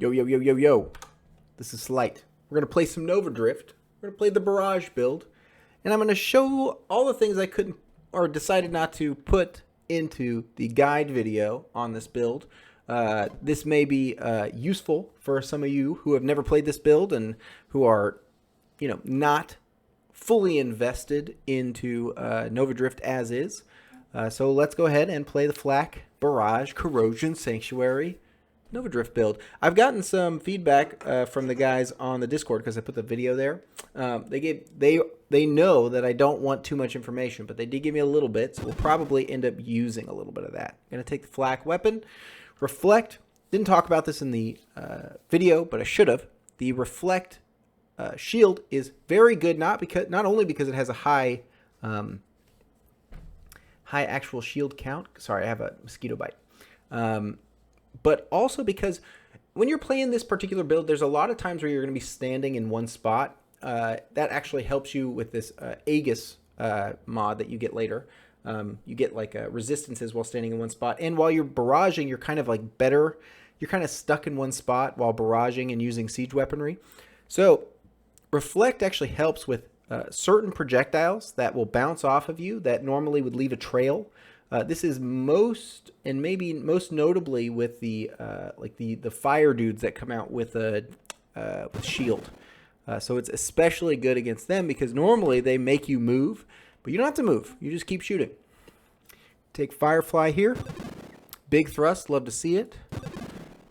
Yo, yo, yo, yo, yo. This is Slight. We're going to play some Nova Drift. We're going to play the Barrage build. And I'm going to show all the things I couldn't or decided not to put into the guide video on this build. This may be useful for some of you who have never played this build and who are, not fully invested into Nova Drift as is. So let's go ahead and play the Flak Barrage Corrosion Sanctuary Nova Drift build. I've gotten some feedback from the guys on the Discord because I put the video there. They know that I don't want too much information, but they did give me a little bit, so we'll probably end up using a little bit of that. I'm going to take the Flak weapon. Reflect. Didn't talk about this in the video, but I should have. The Reflect shield is very good, not only because it has a high actual shield count. Sorry, I have a mosquito bite. But also because when you're playing this particular build, there's a lot of times where you're going to be standing in one spot. That actually helps you with this Aegis mod that you get later. You get like resistances while standing in one spot. And while you're barraging, you're kind of like better. You're kind of stuck in one spot while barraging and using siege weaponry. So Reflect actually helps with certain projectiles that will bounce off of you that normally would leave a trail. This is most notably with the the fire dudes that come out with a shield. So it's especially good against them because normally they make you move, but you don't have to move. You just keep shooting. Take Firefly here. Big thrust, love to see it.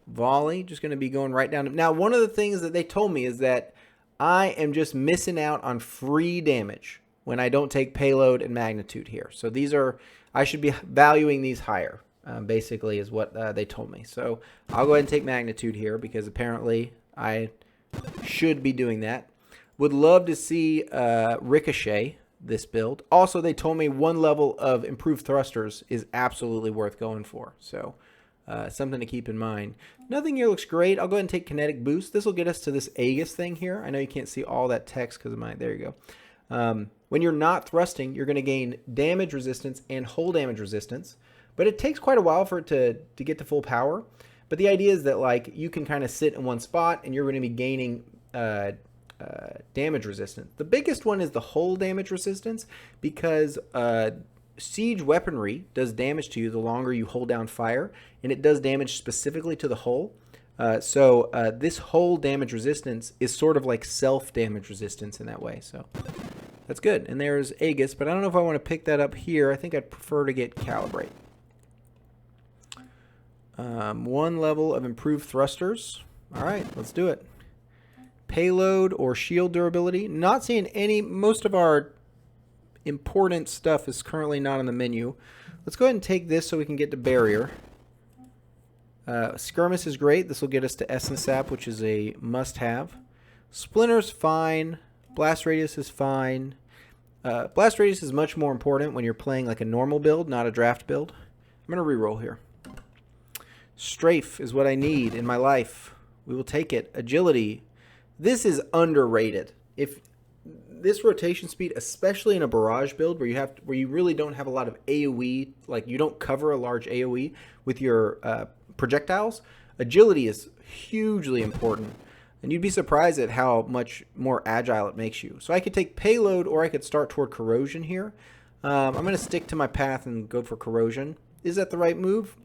Volley, just going to be going right down. Now, one of the things that they told me is that I am just missing out on free damage when I don't take payload and magnitude here. So these are, I should be valuing these higher, basically is what they told me. So I'll go ahead and take magnitude here because apparently I should be doing that. Would love to see Ricochet this build. Also, they told me one level of improved thrusters is absolutely worth going for. So something to keep in mind. Nothing here looks great. I'll go ahead and take Kinetic Boost. This will get us to this Aegis thing here. I know you can't see all that text because of my, there you go. When you're not thrusting, you're going to gain damage resistance and hull damage resistance. But it takes quite a while for it to get to full power. But the idea is that like you can kind of sit in one spot and you're going to be gaining damage resistance. The biggest one is the hull damage resistance because siege weaponry does damage to you the longer you hold down fire, and it does damage specifically to the hull. So this hull damage resistance is sort of like self-damage resistance in that way. So that's good. And there's Aegis, but I don't know if I want to pick that up here. I think I'd prefer to get Calibrate. One level of improved thrusters. All right, let's do it. Payload or shield durability. Not seeing any. Most of our important stuff is currently not on the menu. Let's go ahead and take this so we can get to barrier. Skirmish is great. This will get us to Essence Sap, which is a must-have. Splinter's fine. Blast Radius is fine. Blast Radius is much more important when you're playing like a normal build, not a draft build. I'm going to reroll here. Strafe is what I need in my life. We will take it. Agility. This is underrated. If this rotation speed, especially in a barrage build where you really don't have a lot of AoE, like you don't cover a large AoE with your projectiles, agility is hugely important. And you'd be surprised at how much more agile it makes you. So I could take payload or I could start toward corrosion here. I'm going to stick to my path and go for corrosion. Is that the right move?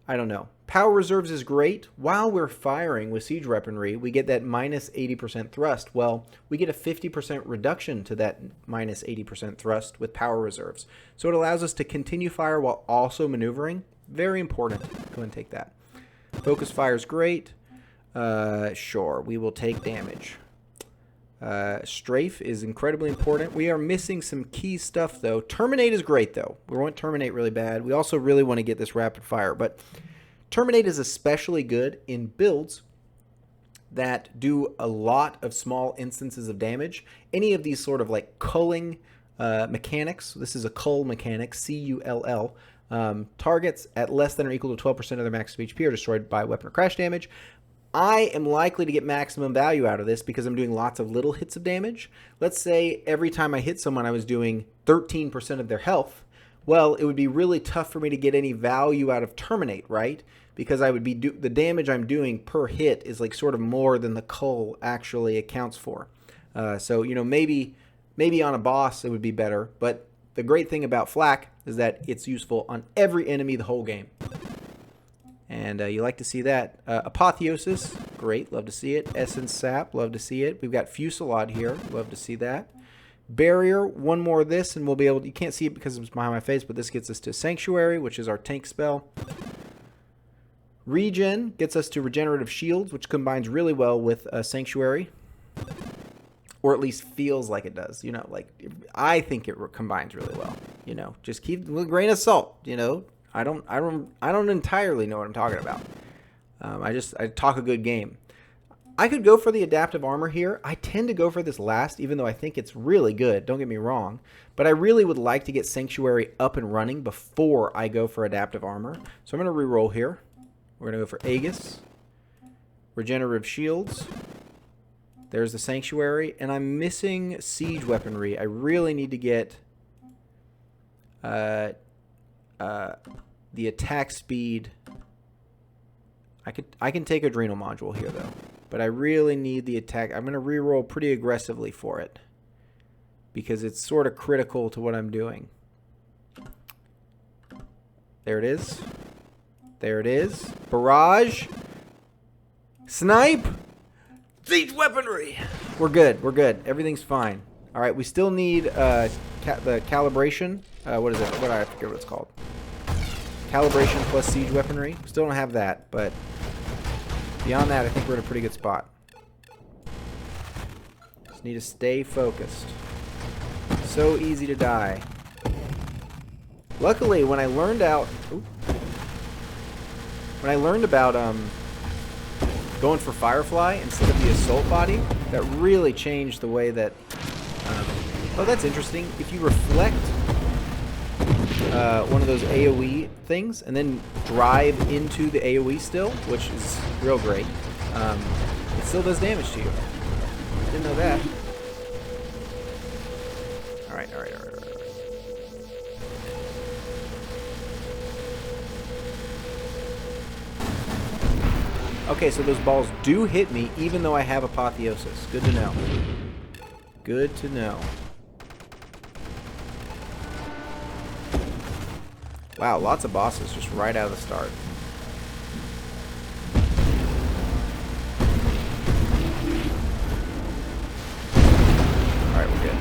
I don't know. Power reserves is great. While we're firing with siege weaponry, we get that minus 80% thrust. Well, we get a 50% reduction to that minus 80% thrust with power reserves. So it allows us to continue fire while also maneuvering. Very important. Go ahead and take that. Focus fire is great. Sure, we will take damage. Strafe is incredibly important. We are missing some key stuff, though. Terminate is great, though. We want Terminate really bad. We also really want to get this rapid fire, but Terminate is especially good in builds that do a lot of small instances of damage. Any of these sort of like culling mechanics. This is a cull mechanic, C-U-L-L. Targets at less than or equal to 12% of their max HP are destroyed by weapon or crash damage. I am likely to get maximum value out of this because I'm doing lots of little hits of damage. Let's say every time I hit someone I was doing 13% of their health. Well, it would be really tough for me to get any value out of Terminate, right? Because I would be the damage I'm doing per hit is like sort of more than the cull actually accounts for. So, you know, maybe on a boss it would be better, but the great thing about Flak is that it's useful on every enemy the whole game. And you like to see that. Apotheosis, great, love to see it. Essence Sap, love to see it. We've got Fusillade here, love to see that. Barrier, one more of this, and we'll be able to, you can't see it because it's behind my face, but this gets us to Sanctuary, which is our tank spell. Regen gets us to Regenerative Shields, which combines really well with Sanctuary. Or at least feels like it does, you know, like, I think it combines really well, you know, just keep with a grain of salt, you know. I don't entirely know what I'm talking about. I talk a good game. I could go for the adaptive armor here. I tend to go for this last, even though I think it's really good. Don't get me wrong. But I really would like to get Sanctuary up and running before I go for adaptive armor. So I'm going to reroll here. We're going to go for Aegis. Regenerative Shields. There's the Sanctuary. And I'm missing Siege Weaponry. I really need to get the attack speed. I can take Adrenal Module here, though. But I really need the attack. I'm going to reroll pretty aggressively for it, because it's sort of critical to what I'm doing. There it is. There it is. Barrage. Snipe. Siege Weaponry. We're good. We're good. Everything's fine. All right. We still need the calibration. What is it? I forget what it's called. Calibration plus Siege Weaponry. Still don't have that, but beyond that, I think we're in a pretty good spot. Just need to stay focused. So easy to die. Luckily, when I learned about going for Firefly instead of the Assault Body, that really changed the way that... oh, that's interesting. If you reflect one of those AoE things and then drive into the AoE still, which is real great, it still does damage to you. Didn't know that. Alright. Okay, so those balls do hit me even though I have Apotheosis. Good to know. Good to know. Wow, lots of bosses just right out of the start. Alright, we're good.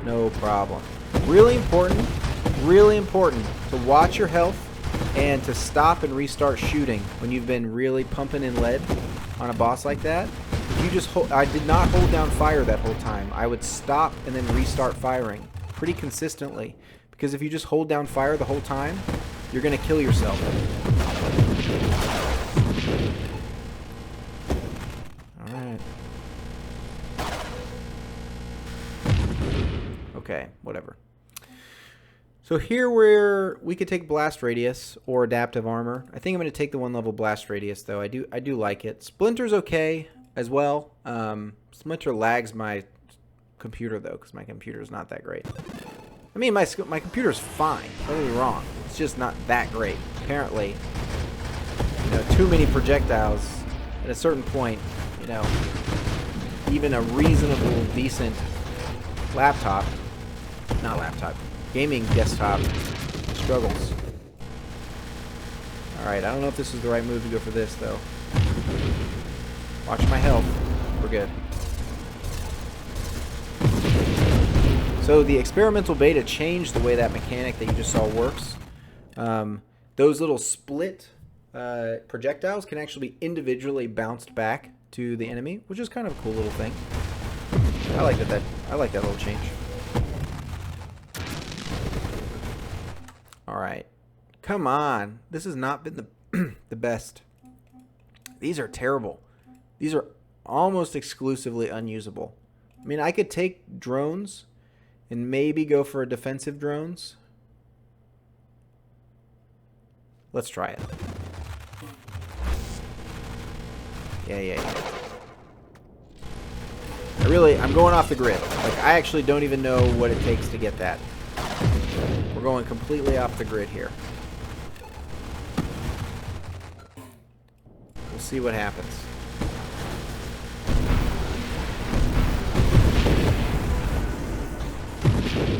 No problem. Really important to watch your health and to stop and restart shooting when you've been really pumping in lead on a boss like that. If you just hold, I did not hold down fire that whole time. I would stop and then restart firing pretty consistently. Because if you just hold down fire the whole time, you're going to kill yourself. Alright. Okay, whatever. So here we could take Blast Radius or Adaptive Armor. I think I'm going to take the 1-level Blast Radius, though. I do like it. Splinter's okay as well. Splinter lags my computer, though, because my computer is not that great. I mean, my computer's fine. Don't get me wrong. It's just not that great. Apparently, you know, too many projectiles at a certain point, you know, even a reasonable, decent gaming desktop struggles. Alright, I don't know if this is the right move to go for this, though. Watch my health. We're good. So the experimental beta changed the way that mechanic that you just saw works. Those little split projectiles can actually be individually bounced back to the enemy, which is kind of a cool little thing. I like that little change. All right, come on. This has not been the best. These are terrible. These are almost exclusively unusable. I mean, I could take drones and maybe go for a defensive drones. Let's try it. Yeah. I'm going off the grid. Like, I actually don't even know what it takes to get that. We're going completely off the grid here. We'll see what happens.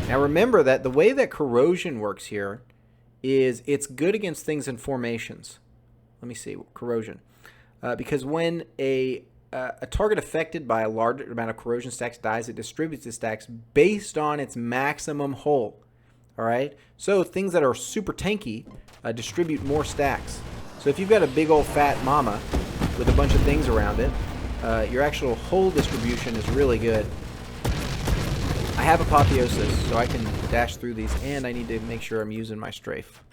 Now remember that the way that corrosion works here is it's good against things in formations. Let me see, corrosion. Because when a target affected by a large amount of corrosion stacks dies, it distributes the stacks based on its maximum hull. All right? So things that are super tanky distribute more stacks. So if you've got a big old fat mama with a bunch of things around it, your actual hull distribution is really good. I have Apotheosis, so I can dash through these, and I need to make sure I'm using my strafe.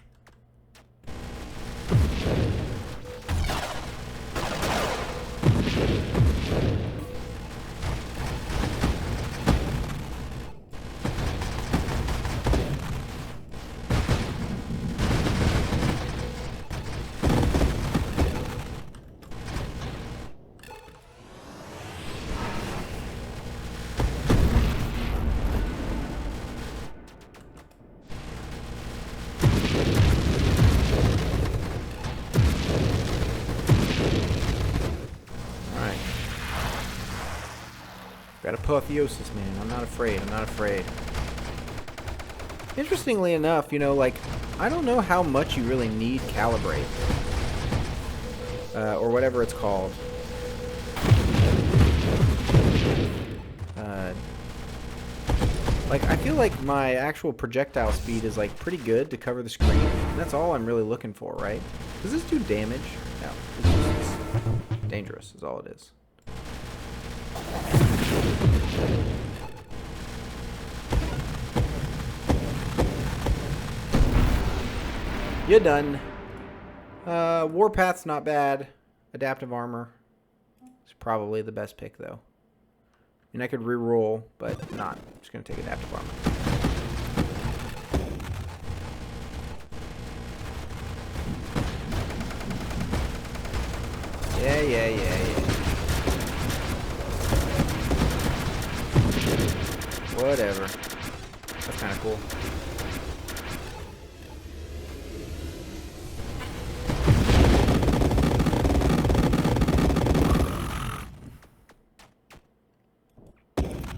Got Apotheosis, man. I'm not afraid. I'm not afraid. Interestingly enough, you know, like, I don't know how much you really need Calibrate. Or whatever it's called. Like, I feel like my actual projectile speed is, like, pretty good to cover the screen. And that's all I'm really looking for, right? Does this do damage? No. It's just dangerous is all it is. You're done. Warpath's not bad. Adaptive armor is probably the best pick, though. I mean, I could reroll, but not. I'm just going to take adaptive armor. Yeah. Whatever. That's kind of cool.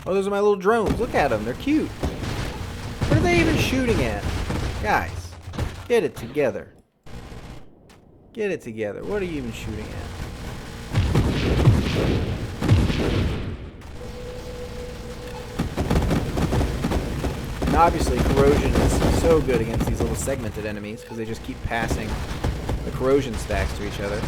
Oh, those are my little drones. Look at them. They're cute. What are they even shooting at? Guys, get it together. Get it together. What are you even shooting at? And obviously, corrosion is so good against these little segmented enemies because they just keep passing the corrosion stacks to each other.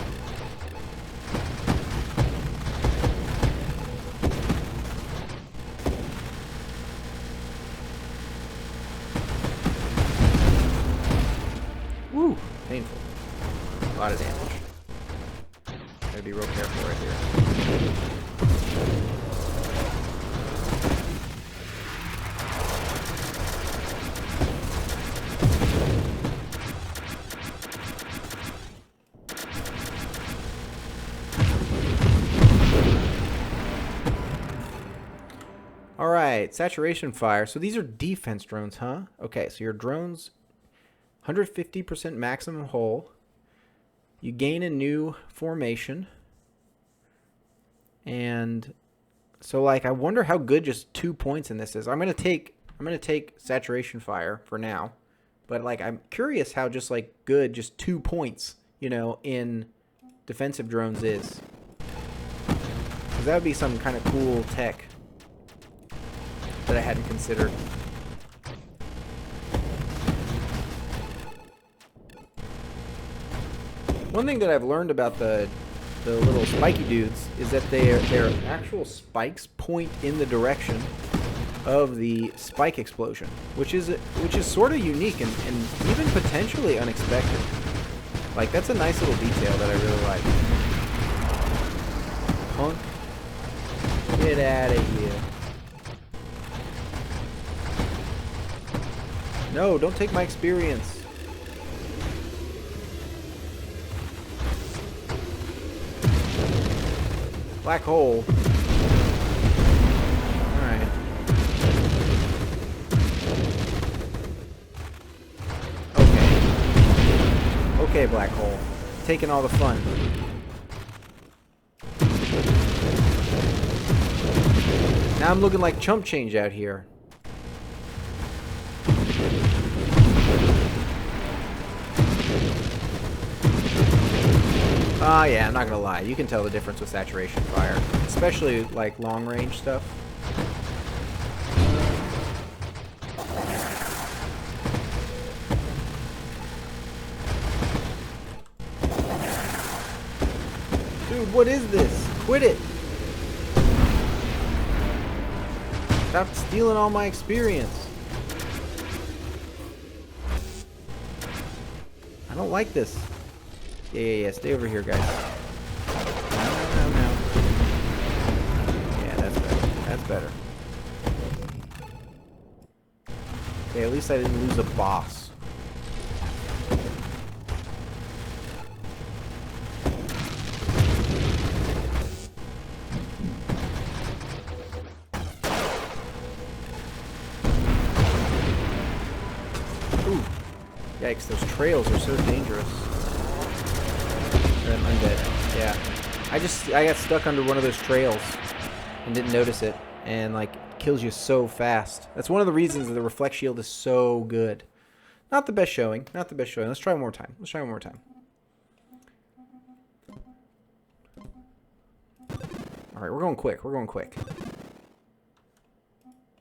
Woo! Painful. A lot of damage. Gotta be real careful right here. Alright, saturation fire. So these are defense drones, huh? Okay, so your drones, 150% maximum hull. You gain a new formation. And so, like, I wonder how good just 2 points in this is. I'm gonna take saturation fire for now. But, like, I'm curious how just, like, good just 2 points, you know, in defensive drones is. Because that would be some kind of cool tech that I hadn't considered. One thing that I've learned about the little spiky dudes is that their actual spikes point in the direction of the spike explosion, which is sort of unique and even potentially unexpected. Like, that's a nice little detail that I really like. Punk, get out of here. No, don't take my experience. Black hole. Alright. Okay, black hole. Taking all the fun. Now I'm looking like chump change out here. Ah, yeah, I'm not gonna lie. You can tell the difference with saturation fire, especially like long range stuff. Dude, what is this? Quit it! Stop stealing all my experience. I don't like this. Yeah. Stay over here, guys. No. Yeah, that's better. That's better. Okay, at least I didn't lose a boss. Ooh. Yikes, those trails are so dangerous. I'm undead. Yeah. I got stuck under one of those trails and didn't notice it, and like it kills you so fast. That's one of the reasons that the reflect shield is so good. Not the best showing. Not the best showing. Let's try one more time. Let's try one more time. Alright, we're going quick. We're going quick.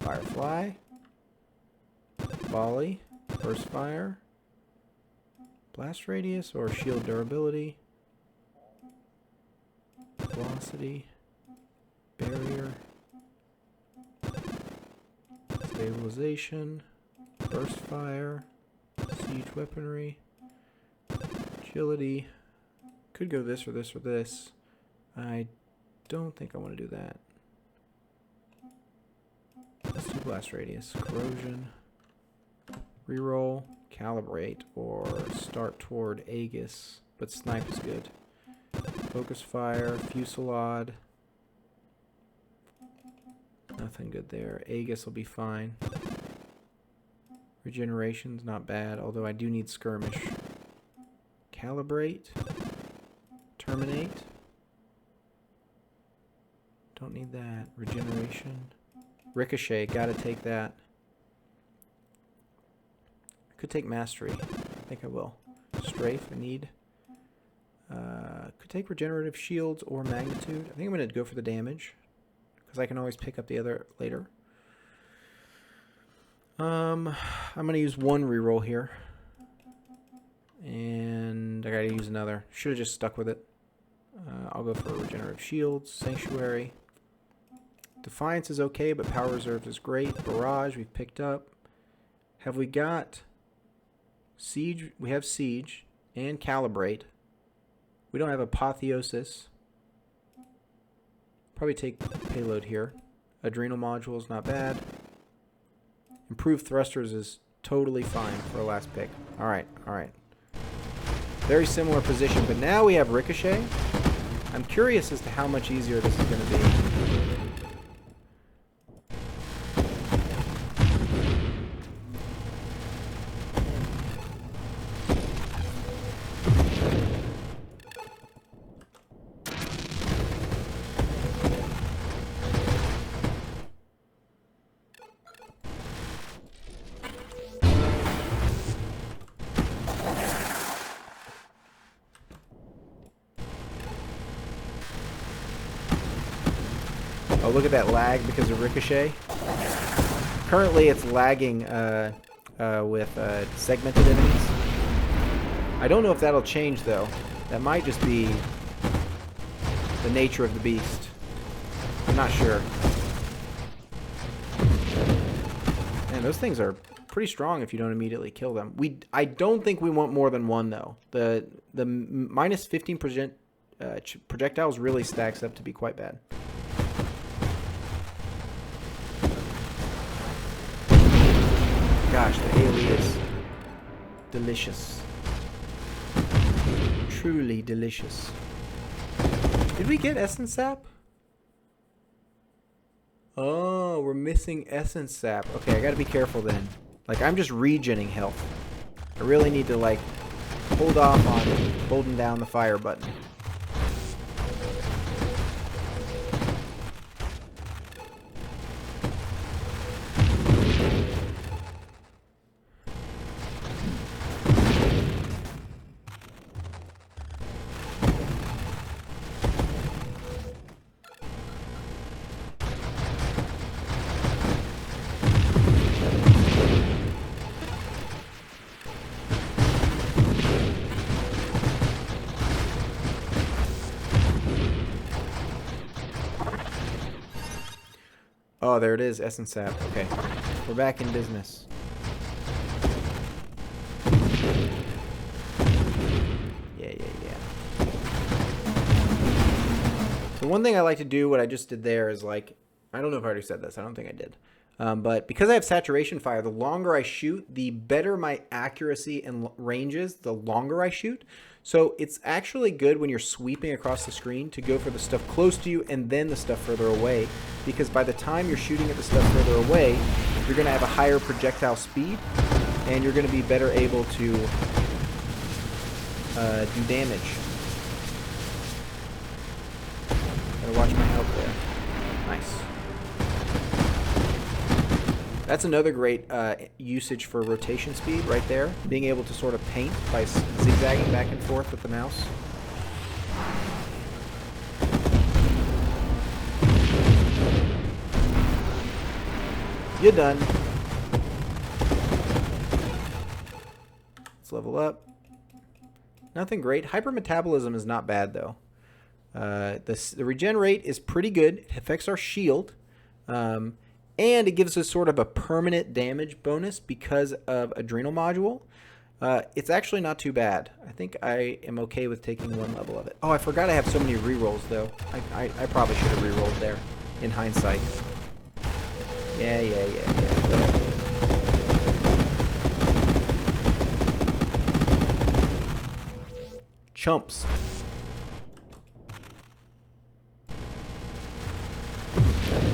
Firefly. Volley. Burst fire. Blast radius or shield durability. Velocity. Barrier. Stabilization. Burst fire. Siege weaponry. Agility. Could go this or this or this. I don't think I want to do that. Let's do blast radius. Corrosion. Reroll. Calibrate or start toward Aegis, but snipe is good. Focus fire. Fusillade. Nothing good there. Aegis will be fine. Regeneration's not bad, although I do need skirmish. Calibrate. Terminate. Don't need that. Regeneration. Ricochet, gotta take that. Could take mastery. I think I will. Strafe, I need. Could take regenerative shields or magnitude. I think I'm going to go for the damage, because I can always pick up the other later. I'm going to use one reroll here. And I got to use another. Should have just stuck with it. I'll go for regenerative shields. Sanctuary. Defiance is okay, but Power Reserve is great. Barrage we've picked up. Have we got Siege? We have Siege and Calibrate. We don't have Apotheosis. Probably take Payload here. Adrenal Module is not bad. Improved Thrusters is totally fine for a last pick. Alright. Very similar position, but now we have Ricochet. I'm curious as to how much easier this is going to be. Oh, look at that lag because of Ricochet. Currently, it's lagging with segmented enemies. I don't know if that'll change, though. That might just be the nature of the beast. I'm not sure. Man, those things are pretty strong if you don't immediately kill them. I don't think we want more than one, though. The minus 15% projectiles really stacks up to be quite bad. Gosh, the alias. Delicious. Truly delicious. Did we get Essence Sap? Oh, we're missing Essence Sap. Okay, I gotta be careful then. Like, I'm just regenning health. I really need to, like, hold off on holding down the fire button. Oh, there it is, Essence Sap. Okay, we're back in business. Yeah. So one thing I like to do, what I just did there, is like, I don't know if I already said this. I don't think I did. But because I have saturation fire, the longer I shoot, the better my accuracy and range is, the longer I shoot. So it's actually good when you're sweeping across the screen to go for the stuff close to you and then the stuff further away, because by the time you're shooting at the stuff further away, you're going to have a higher projectile speed and you're going to be better able to do damage. Gotta watch my health there. Nice. That's another great usage for rotation speed right there. Being able to sort of paint by zigzagging back and forth with the mouse. You're done. Let's level up. Nothing great. Hypermetabolism is not bad though. The regen rate is pretty good. It affects our shield. And it gives us sort of a permanent damage bonus because of Adrenal Module. It's actually not too bad. I think I am okay with taking one level of it. Oh, I forgot I have so many rerolls, though. I probably should have rerolled there, in hindsight. Yeah. Chumps.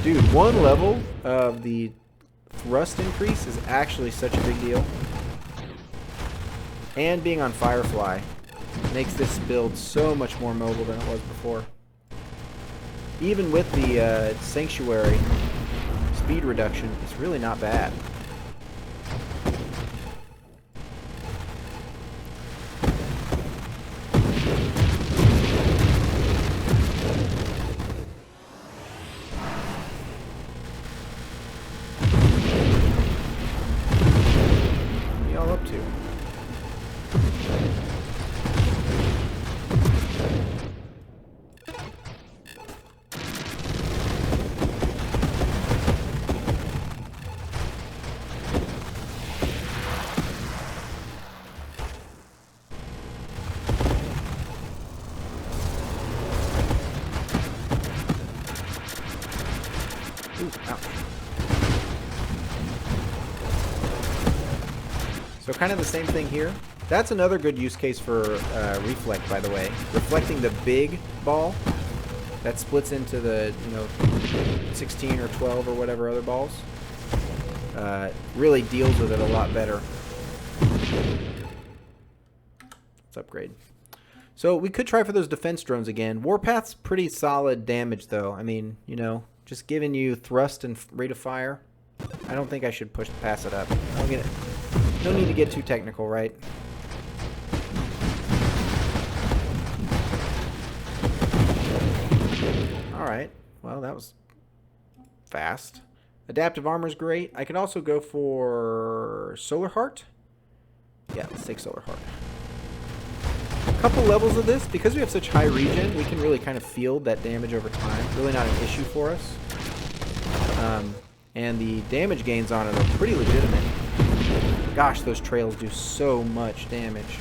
Dude, one level of the thrust increase is actually such a big deal. And being on Firefly makes this build so much more mobile than it was before. Even with the Sanctuary speed reduction, it's really not bad. So kind of the same thing here. That's another good use case for Reflect, by the way. Reflecting the big ball that splits into the 16 or 12 or whatever other balls really deals with it a lot better. Let's upgrade. So we could try for those defense drones again. Warpath's pretty solid damage though. I mean, just giving you thrust and rate of fire. I don't think I should pass it up. No need to get too technical, right? Alright, well that was fast. Adaptive armor is great. I could also go for Solar Heart. Yeah, let's take Solar Heart. A couple levels of this, because we have such high regen, we can really kind of feel that damage over time. Really not an issue for us. And the damage gains on it are pretty legitimate. Gosh, those trails do so much damage.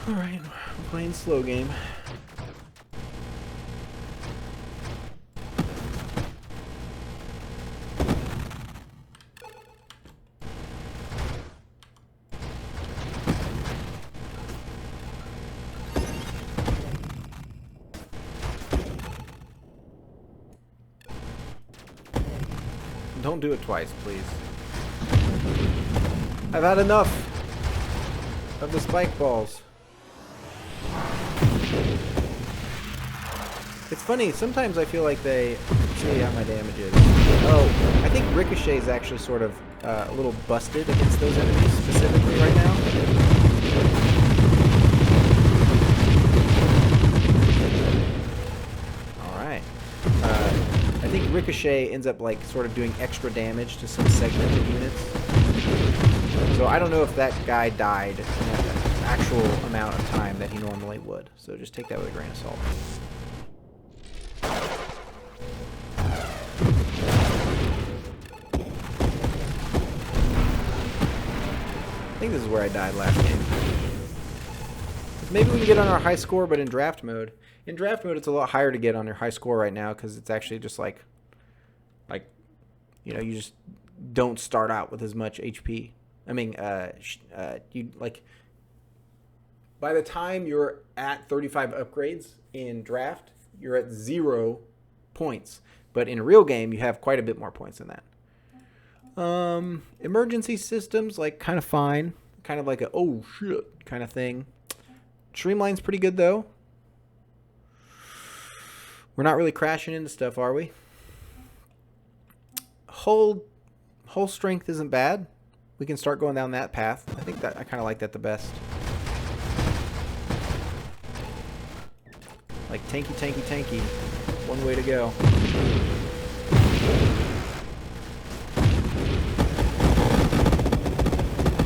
Alright, we're playing slow game. Don't do it twice, please. I've had enough of the spike balls. It's funny, sometimes I feel like they... show you how my damage is. Oh, I think Ricochet is actually sort of a little busted against those enemies specifically right now. Alright. I think Ricochet ends up like sort of doing extra damage to some segmented units. So I don't know if that guy died in an actual amount of time that he normally would. So just take that with a grain of salt. I think this is where I died last game. Maybe we can get on our high score, but in draft mode. In draft mode, it's a lot higher to get on your high score right now because it's actually just like, you know, you just don't start out with as much HP. I mean, you like by the time you're at 35 upgrades in draft, you're at 0 points. But in a real game, you have quite a bit more points than that. Emergency systems, like, kind of fine. Kind of like a, oh, shit kind of thing. Streamline's pretty good, though. We're not really crashing into stuff, are we? Hull strength isn't bad. We can start going down that path. I think that I kind of like that the best. Like, tanky, tanky, tanky. One way to go.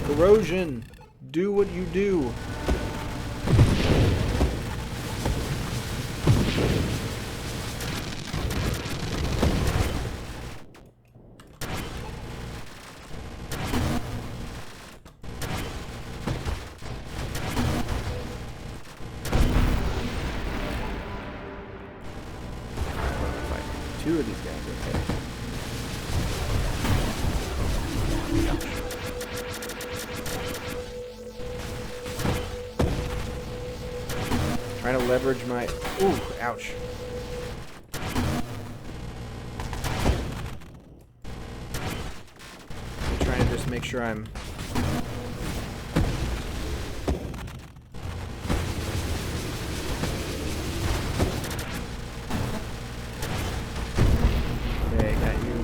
Corrosion, do what you do. Two of these guys, okay. Trying to leverage my... Ooh, ouch. I'm trying to just make sure I'm... Okay, got you.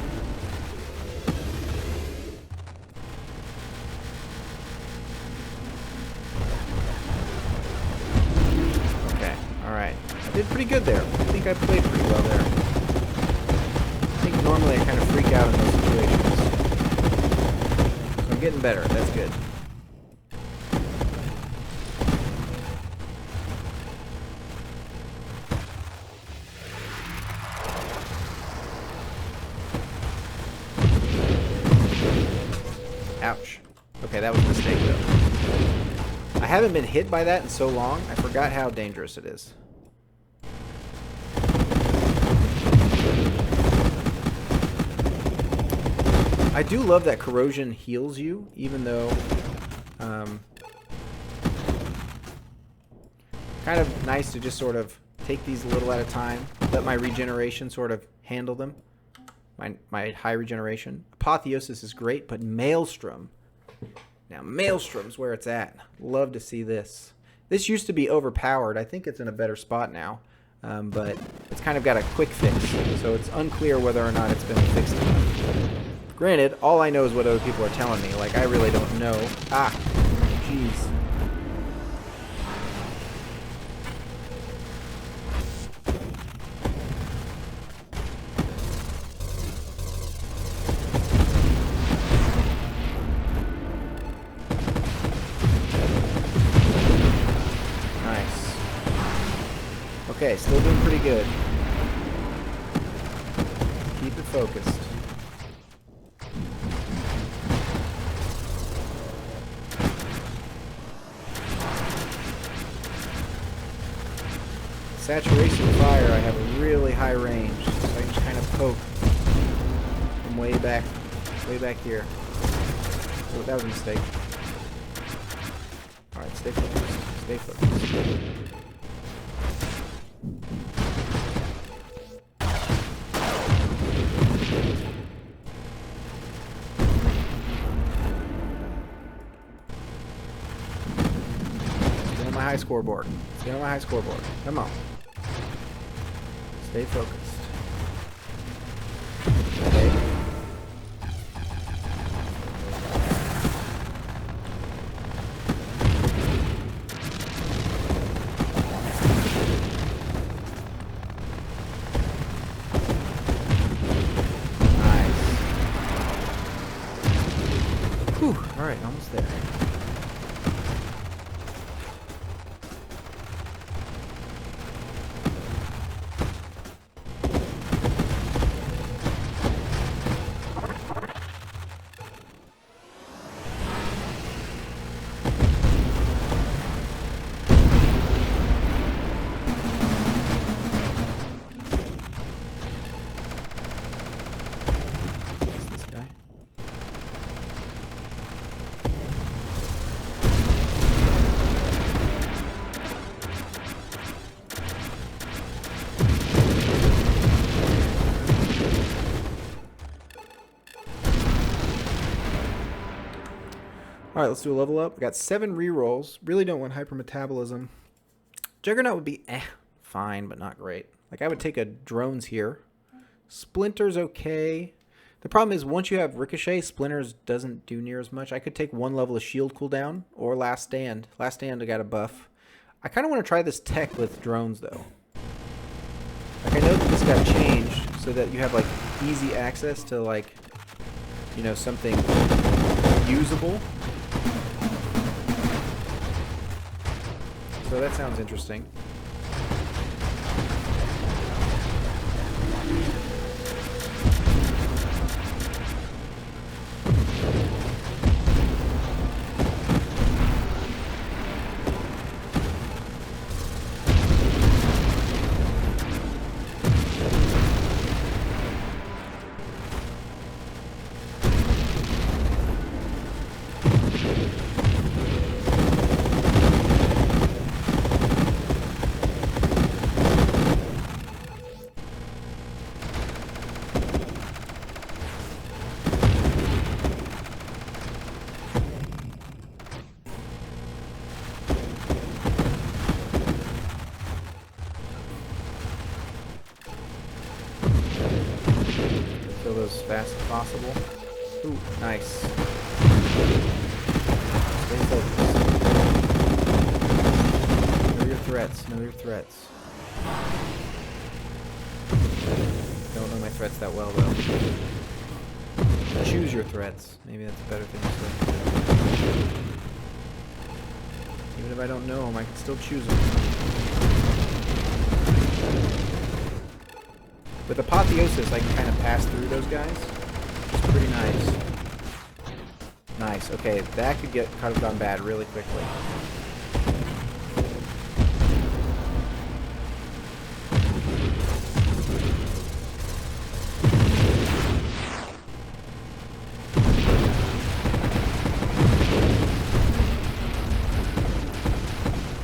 Alright, I did pretty good there. I think I played pretty well there. I think normally I kind of freak out in those situations. So I'm getting better, that's good. Ouch. Okay, that was a mistake though. I haven't been hit by that in so long, I forgot how dangerous it is. I do love that corrosion heals you, even though kind of nice to just sort of take these a little at a time, let my regeneration sort of handle them, my high regeneration. Apotheosis is great, but Maelstrom, now Maelstrom's where it's at. Love to see this. This used to be overpowered. I think it's in a better spot now, but it's kind of got a quick fix, so it's unclear whether or not it's been fixed enough. Granted, all I know is what other people are telling me. Like, I really don't know. Ah, jeez. Nice. Okay, still doing pretty good. Keep it focused. Saturation fire, I have a really high range, so I can just kind of poke from way back here. Oh, that was a mistake. Alright, stay focused. Stay focused. high scoreboard. Let's get on my high scoreboard. Come on. Stay focused. Okay. Alright, almost there. Alright, let's do a level up. We got 7 rerolls. Really don't want hypermetabolism. Juggernaut would be fine, but not great. Like, I would take a drones here. Splinter's okay. The problem is, once you have Ricochet, Splinters doesn't do near as much. I could take 1 level of shield cooldown, or Last Stand. Last Stand, I got a buff. I kind of want to try this tech with drones, though. Like, I know that this got changed, so that you have, like, easy access to, like, you know, something usable. So that sounds interesting. As fast as possible. Ooh, nice. Stay focused. Know your threats. Know your threats. Don't know my threats that well, though. Choose your threats. Maybe that's a better thing to say. Even if I don't know them, I can still choose them. With Apotheosis, I can kind of pass through those guys. It's pretty nice. Nice. Okay, that could have gone bad really quickly.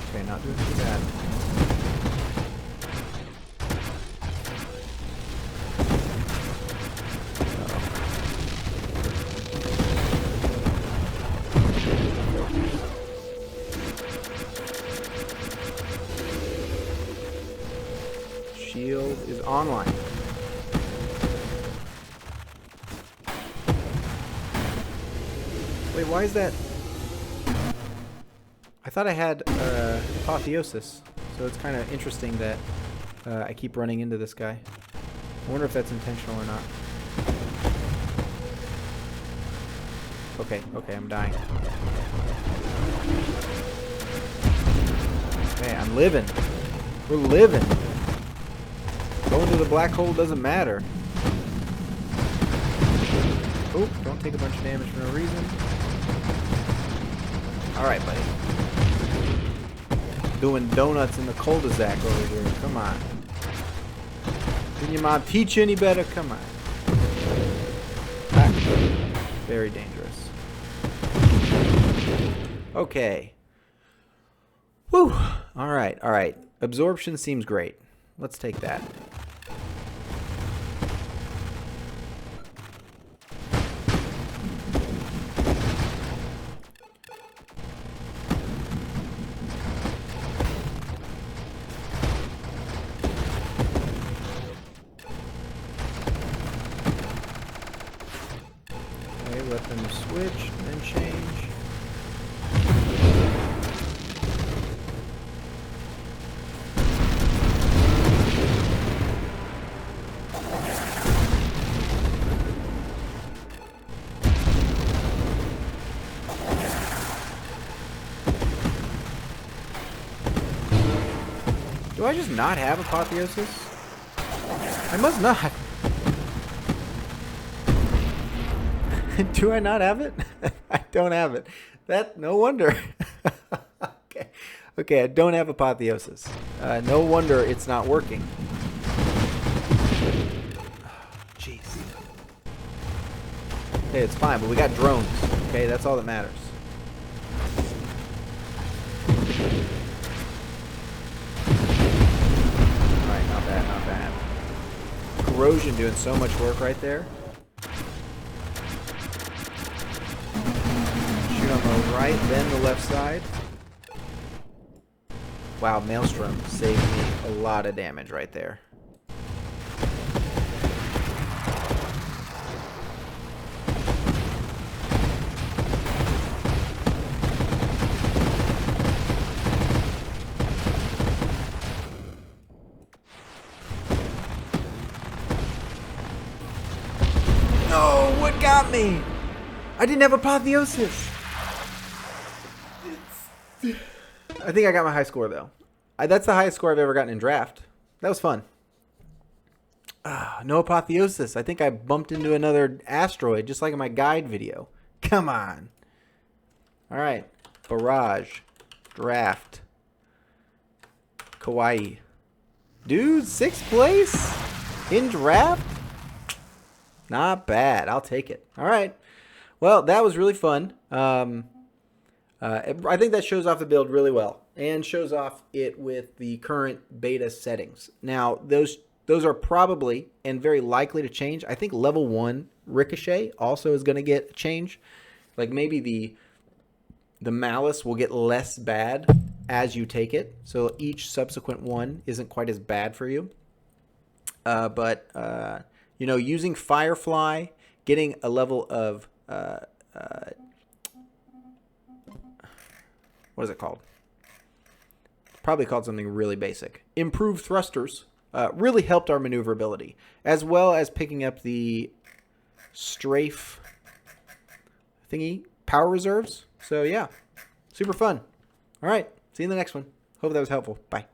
Okay, not doing too bad. Shield is online. Wait, why is that? I thought I had Apotheosis, so it's kind of interesting that I keep running into this guy. I wonder if that's intentional or not. Okay, I'm dying. Okay, I'm living. We're living. Going to the black hole doesn't matter. Oh, don't take a bunch of damage for no reason. Alright, buddy. Doing donuts in the cul-de-sac over here. Come on. Didn't your mom teach you any better? Come on. Ah, very dangerous. Okay. Whew. Alright. Absorption seems great. Let's take that. let them switch, then change. Do I just not have Apotheosis? I must not. Do I not have it? I don't have it. No wonder. Okay. Okay, I don't have Apotheosis. No wonder it's not working. Jeez. Okay, it's fine, but we got drones. Okay, that's all that matters. Alright, not bad, not bad. Corrosion doing so much work right there. Shoot on the right, then the left side. Wow, Maelstrom saved me a lot of damage right there. No, what got me? I didn't have Apotheosis. I think I got my high score, though. That's the highest score I've ever gotten in draft. That was fun. No Apotheosis. I think I bumped into another asteroid, just like in my guide video. Come on. All right. Barrage. Draft. Kawaii. Dude, 6th place? In draft? Not bad. I'll take it. All right. Well, that was really fun. I think that shows off the build really well and shows off it with the current beta settings. Now, those are probably and very likely to change. I think level 1 Ricochet also is going to get a change. Like maybe the Malice will get less bad as you take it. So each subsequent one isn't quite as bad for you. But you know, using Firefly, getting a level of what is it called? Probably called something really basic. Improved thrusters really helped our maneuverability, as well as picking up the strafe thingy power reserves. So yeah, super fun. All right, see you in the next one. Hope that was helpful. Bye.